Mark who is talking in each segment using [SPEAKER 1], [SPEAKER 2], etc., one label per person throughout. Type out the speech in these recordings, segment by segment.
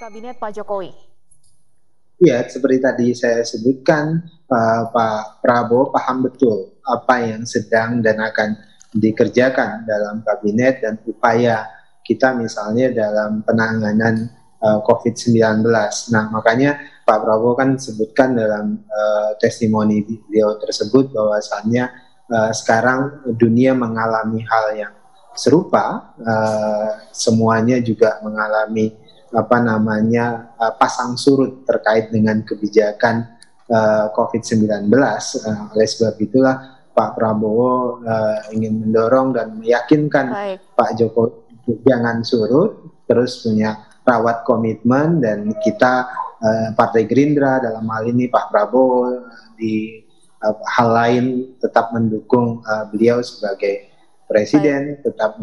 [SPEAKER 1] Kabinet Pak Jokowi?
[SPEAKER 2] Ya, seperti tadi saya sebutkan, Pak Prabowo paham betul apa yang sedang dan akan dikerjakan dalam kabinet dan upaya kita misalnya dalam penanganan COVID-19. Nah, makanya Pak Prabowo kan sebutkan dalam testimoni beliau tersebut bahwasannya sekarang dunia mengalami hal yang serupa, semuanya juga mengalami pasang surut terkait dengan kebijakan COVID-19. Oleh sebab itulah Pak Prabowo ingin mendorong dan meyakinkan Pak Jokowi jangan surut, terus punya rawat komitmen, dan kita Partai Gerindra dalam hal ini Pak Prabowo di hal lain tetap mendukung beliau sebagai Presiden. Tetap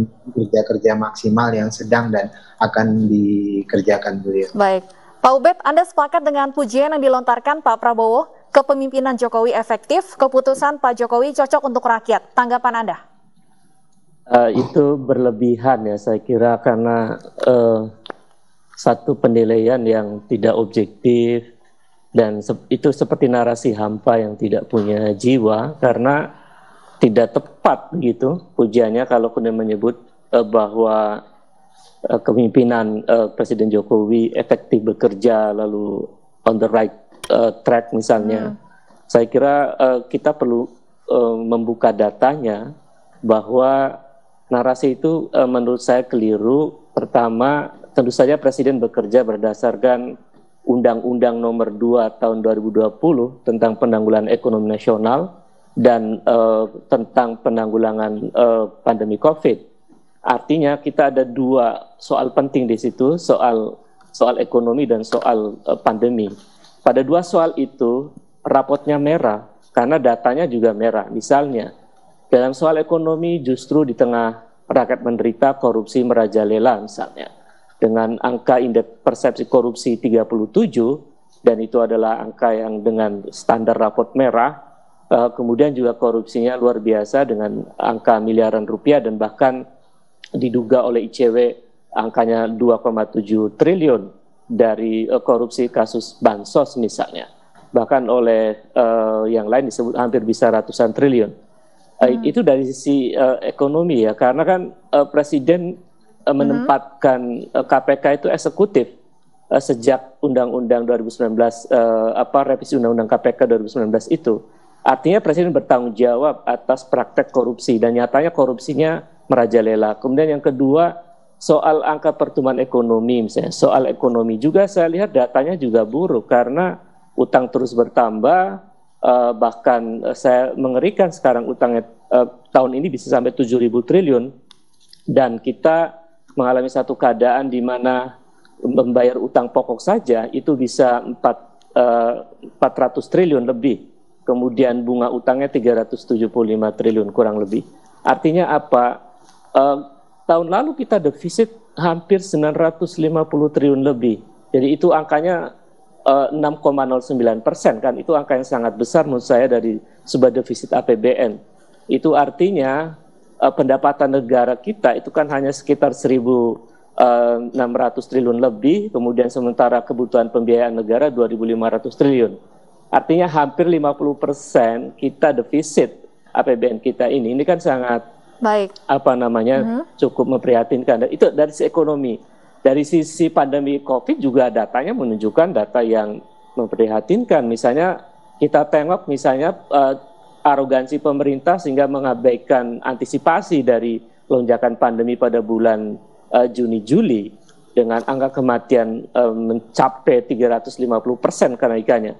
[SPEAKER 2] kerja maksimal yang sedang dan akan dikerjakan beliau.
[SPEAKER 1] Baik, Pak Ubed, Anda sepakat dengan pujian yang dilontarkan Pak Prabowo, kepemimpinan Jokowi efektif, keputusan Pak Jokowi cocok untuk rakyat. Tanggapan Anda?
[SPEAKER 3] Itu berlebihan ya, saya kira, karena satu penilaian yang tidak objektif, dan itu seperti narasi hampa yang tidak punya jiwa, karena tidak tepat begitu pujiannya kalau kemudian menyebut bahwa kepemimpinan Presiden Jokowi efektif bekerja, lalu on the right track misalnya. Saya kira kita perlu membuka datanya, bahwa narasi itu menurut saya keliru. Pertama, tentu saja Presiden bekerja berdasarkan Undang-Undang Nomor 2 Tahun 2020 tentang Penanggulangan Ekonomi Nasional dan tentang penanggulangan pandemi COVID. Artinya kita ada dua soal penting di situ, soal ekonomi dan soal pandemi. Pada dua soal itu rapotnya merah karena datanya juga merah. Misalnya dalam soal ekonomi, justru di tengah rakyat menderita, korupsi merajalela misalnya, dengan angka indeks persepsi korupsi 37, dan itu adalah angka yang dengan standar rapot merah. Kemudian juga korupsinya luar biasa dengan angka miliaran rupiah, dan bahkan diduga oleh ICW angkanya 2,7 triliun dari korupsi kasus bansos misalnya. Bahkan oleh yang lain disebut hampir bisa ratusan triliun. Itu dari sisi ekonomi ya, karena kan Presiden menempatkan KPK itu eksekutif sejak Undang-Undang 2019, revisi Undang-Undang KPK 2019 itu. Artinya Presiden bertanggung jawab atas praktek korupsi, dan nyatanya korupsinya merajalela. Kemudian yang kedua, soal angka pertumbuhan ekonomi misalnya. Soal ekonomi juga saya lihat datanya juga buruk, karena utang terus bertambah, bahkan saya mengerikan sekarang utangnya tahun ini bisa sampai 7.000 triliun, dan kita mengalami satu keadaan di mana membayar utang pokok saja itu bisa 400 triliun lebih. Kemudian bunga utangnya 375 triliun kurang lebih. Artinya apa? Tahun lalu kita defisit hampir 950 triliun lebih. Jadi itu angkanya 6,09%, kan? Itu angka yang sangat besar menurut saya dari sebuah defisit APBN. Itu artinya pendapatan negara kita itu kan hanya sekitar 1.600 triliun lebih, kemudian sementara kebutuhan pembiayaan negara 2.500 triliun. Artinya hampir 50% kita defisit APBN kita ini kan sangat cukup memprihatinkan. Dan itu dari sisi ekonomi. Dari sisi pandemi COVID juga datanya menunjukkan data yang memprihatinkan. Misalnya kita tengok misalnya arogansi pemerintah sehingga mengabaikan antisipasi dari lonjakan pandemi pada bulan Juni-Juli dengan angka kematian mencapai 350% kenaikannya,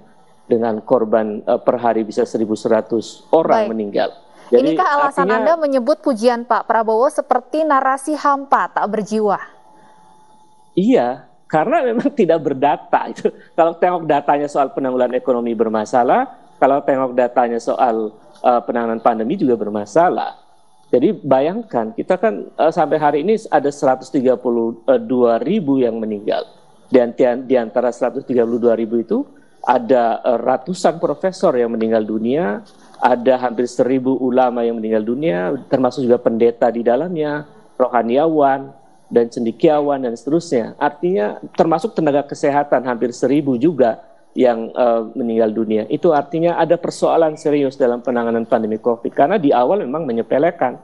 [SPEAKER 3] dengan korban per hari bisa 1.100 orang meninggal.
[SPEAKER 1] Jadi, inikah alasan Anda menyebut pujian Pak Prabowo seperti narasi hampa tak berjiwa?
[SPEAKER 3] Iya, karena memang tidak berdata. Itu kalau tengok datanya soal penanggulangan ekonomi bermasalah, kalau tengok datanya soal penanganan pandemi juga bermasalah. Jadi bayangkan, kita kan sampai hari ini ada 132.000 yang meninggal. Dan di antara 132.000 itu ada ratusan profesor yang meninggal dunia, ada hampir 1.000 ulama yang meninggal dunia, termasuk juga pendeta di dalamnya, rohaniawan. dan cendekiawan dan seterusnya. Artinya termasuk tenaga kesehatan hampir 1.000 juga yang meninggal dunia. Itu artinya ada persoalan serius dalam penanganan pandemi COVID. Karena di awal memang menyepelekan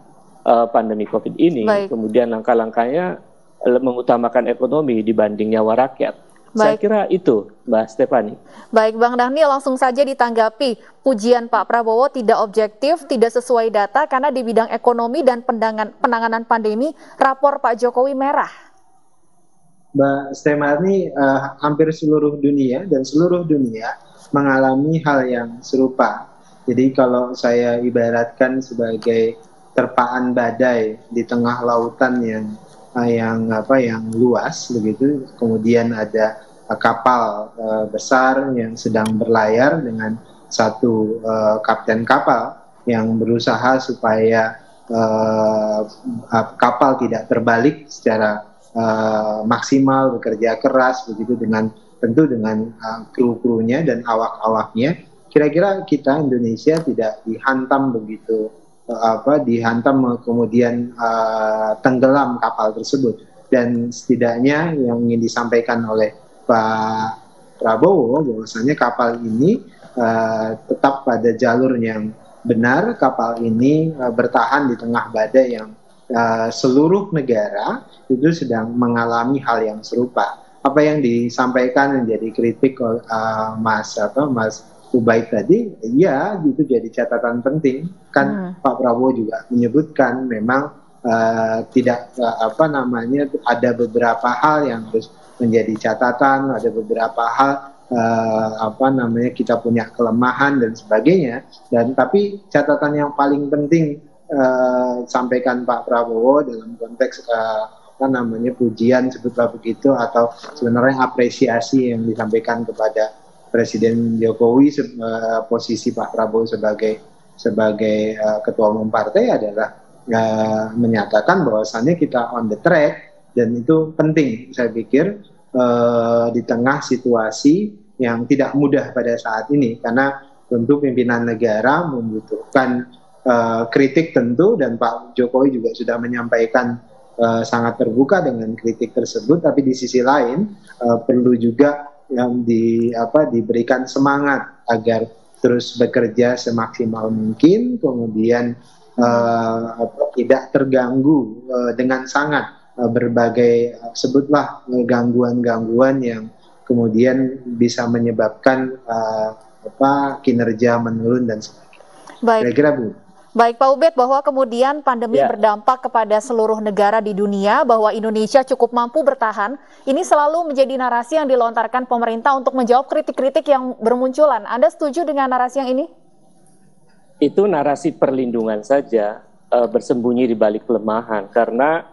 [SPEAKER 3] pandemi COVID ini.
[SPEAKER 1] Baik.
[SPEAKER 3] Kemudian langkah-langkahnya mengutamakan ekonomi dibanding nyawa rakyat. Saya
[SPEAKER 1] Baik.
[SPEAKER 3] kira itu, Mbak Stefani.
[SPEAKER 1] Baik, Bang Dhanil, langsung saja ditanggapi. Pujian Pak Prabowo tidak objektif, tidak sesuai data karena di bidang ekonomi dan penanganan pandemi, rapor Pak Jokowi merah.
[SPEAKER 2] Mbak Stefani, hampir seluruh dunia dan seluruh dunia mengalami hal yang serupa. Jadi kalau saya ibaratkan sebagai terpaan badai di tengah lautan yang luas begitu, kemudian ada kapal besar yang sedang berlayar dengan satu kapten kapal yang berusaha supaya kapal tidak terbalik secara maksimal, bekerja keras begitu tentu dengan kru-krunya dan awak-awaknya. Kira-kira kita Indonesia tidak dihantam begitu dihantam kemudian tenggelam kapal tersebut. Dan setidaknya yang ingin disampaikan oleh Pak Prabowo bahwasanya kapal ini tetap pada jalur yang benar. Kapal ini bertahan di tengah badai yang seluruh negara itu sedang mengalami hal yang serupa. Apa yang disampaikan menjadi kritik Mas Ubaid tadi, ya itu jadi catatan penting. Kan Pak Prabowo juga menyebutkan memang tidak ada beberapa hal yang harus menjadi catatan, ada beberapa hal kita punya kelemahan dan sebagainya. Tapi catatan yang paling penting sampaikan Pak Prabowo dalam konteks pujian sebutlah begitu, atau sebenarnya apresiasi yang disampaikan kepada Presiden Jokowi, posisi Pak Prabowo sebagai ketua umum partai adalah menyatakan bahwasannya kita on the track, dan itu penting saya pikir di tengah situasi yang tidak mudah pada saat ini, karena tentu pimpinan negara membutuhkan kritik tentu, dan Pak Jokowi juga sudah menyampaikan sangat terbuka dengan kritik tersebut. Tapi di sisi lain perlu juga yang diberikan semangat agar terus bekerja semaksimal mungkin, kemudian tidak terganggu dengan sangat berbagai sebutlah gangguan-gangguan yang kemudian bisa menyebabkan kinerja menurun dan sebagainya.
[SPEAKER 1] Baik.
[SPEAKER 2] Kira-kira Bu.
[SPEAKER 1] Baik Pak Ubed, bahwa kemudian pandemi berdampak kepada seluruh negara di dunia, bahwa Indonesia cukup mampu bertahan, ini selalu menjadi narasi yang dilontarkan pemerintah untuk menjawab kritik-kritik yang bermunculan. Anda setuju dengan narasi yang ini?
[SPEAKER 3] Itu narasi perlindungan saja, bersembunyi di balik kelemahan, karena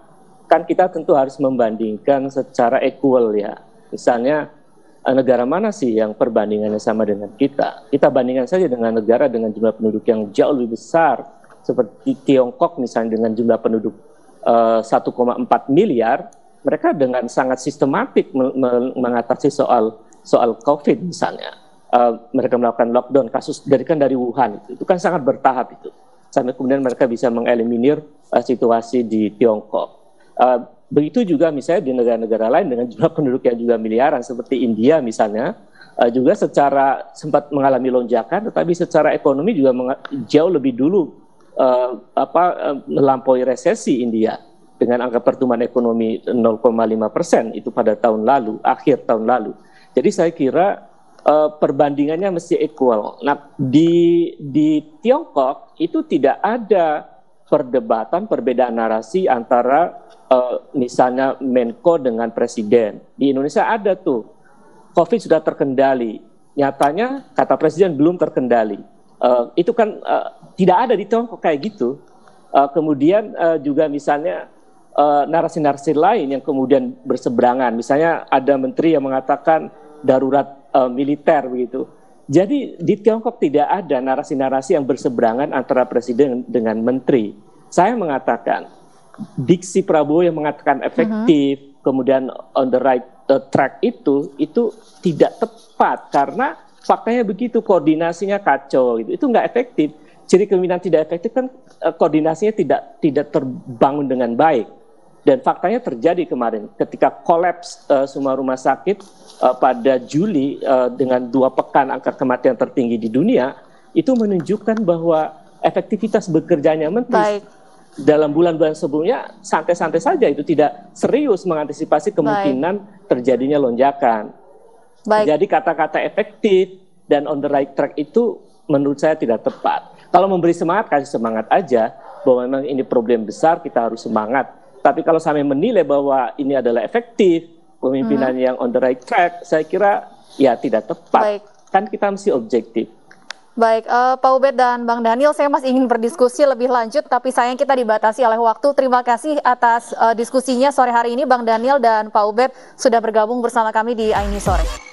[SPEAKER 3] kan kita tentu harus membandingkan secara equal ya. Misalnya negara mana sih yang perbandingannya sama dengan kita? Kita bandingkan saja dengan negara dengan jumlah penduduk yang jauh lebih besar, seperti Tiongkok misalnya dengan jumlah penduduk 1,4 miliar, mereka dengan sangat sistematik mengatasi soal COVID misalnya. Mereka melakukan lockdown kasus dari Wuhan, itu kan sangat bertahap itu, sampai kemudian mereka bisa mengeliminir situasi di Tiongkok. Begitu juga misalnya di negara-negara lain dengan jumlah penduduk yang juga miliaran seperti India misalnya, juga secara sempat mengalami lonjakan, tetapi secara ekonomi juga jauh lebih dulu melampaui resesi India dengan angka pertumbuhan ekonomi 0,5% itu pada tahun lalu, akhir tahun lalu. Jadi saya kira perbandingannya mesti equal. Nah di Tiongkok itu tidak ada perdebatan, perbedaan narasi antara misalnya Menko dengan Presiden. Di Indonesia ada tuh, COVID sudah terkendali. Nyatanya kata Presiden belum terkendali. Itu kan tidak ada di Tiongkok kayak gitu. Kemudian juga misalnya narasi-narasi lain yang kemudian berseberangan. Misalnya ada menteri yang mengatakan darurat militer begitu. Jadi di Tiongkok tidak ada narasi-narasi yang berseberangan antara Presiden dengan menteri. Saya mengatakan diksi Prabowo yang mengatakan efektif, kemudian on the right track itu tidak tepat, karena faktanya begitu, koordinasinya kacau, itu nggak efektif. Ciri kepemimpinan tidak efektif kan koordinasinya tidak terbangun dengan baik. Dan faktanya terjadi kemarin ketika kolaps semua rumah sakit pada Juli dengan 2 pekan angka kematian tertinggi di dunia, itu menunjukkan bahwa efektivitas bekerjanya menteri. Dalam bulan-bulan sebelumnya santai-santai saja, itu tidak serius mengantisipasi kemungkinan terjadinya lonjakan. Jadi kata-kata efektif dan on the right track itu menurut saya tidak tepat. Kalau memberi semangat, kasih semangat aja bahwa memang ini problem besar, kita harus semangat. Tapi kalau sampai menilai bahwa ini adalah efektif, pemimpinan yang on the right track, saya kira ya tidak tepat. Kan kita mesti objektif.
[SPEAKER 1] Baik, Pak Ubed dan Bang Daniel, saya masih ingin berdiskusi lebih lanjut, tapi sayang kita dibatasi oleh waktu. Terima kasih atas diskusinya sore hari ini, Bang Daniel dan Pak Ubed sudah bergabung bersama kami di Aini Sore.